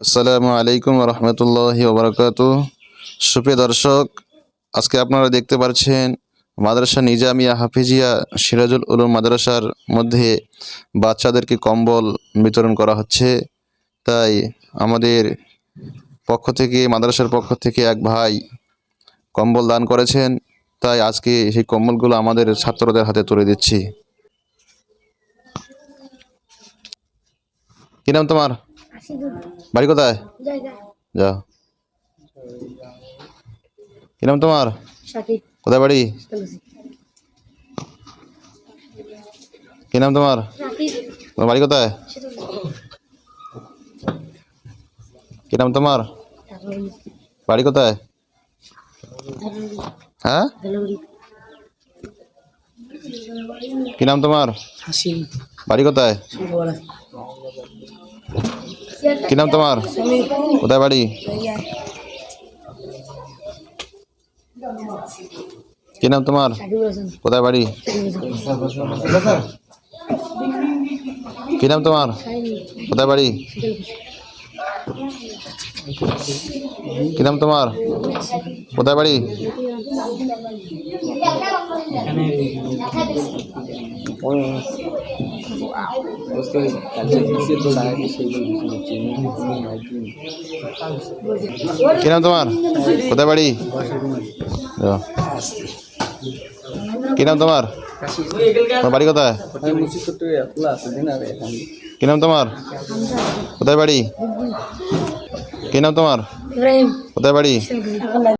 আসসালামু আলাইকুম রহমতুল্লাহি ওবরাকাতুহ। সুপ্রিয় দর্শক, আজকে আপনারা দেখতে পাচ্ছেন মাদ্রাসা নিজামিয়া হাফিজিয়া সিরাজুল উলুম মাদ্রাসার মধ্যে বাচ্চাদেরকে কম্বল বিতরণ করা হচ্ছে। তাই আমাদের মাদ্রাসার পক্ষ থেকে এক ভাই কম্বল দান করেছেন। তাই আজকে সেই কম্বলগুলো আমাদের ছাত্রদের হাতে তুলে দিচ্ছি। কি নাম তোমার? বাড়ি কোথায়? যাও। কি নাম তোমার? কোথায় বাড়ি? কি নাম তোমার? তোমার বাড়ি কোথায়? কি নাম তোমার? বাড়ি কোথায়? হ্যাঁ, কি নাম তোমার? বাড়ি কোথায়? কি নাম তোমার? কোথায় বাড়ি? কি নাম তোমার? কোথায় বাড়ি? কি নাম তোমার? কোথায় বাড়ি? কি নাম তোমার? কোথায় বাড়ি? কি নাম তোমার? কোথায় বাড়ি? কি নাম তোমার? তোমার বাড়ি কোথায়? কি নাম তোমার? কোথায় বাড়ি? কি নাম তোমার? কোথায় বাড়ি?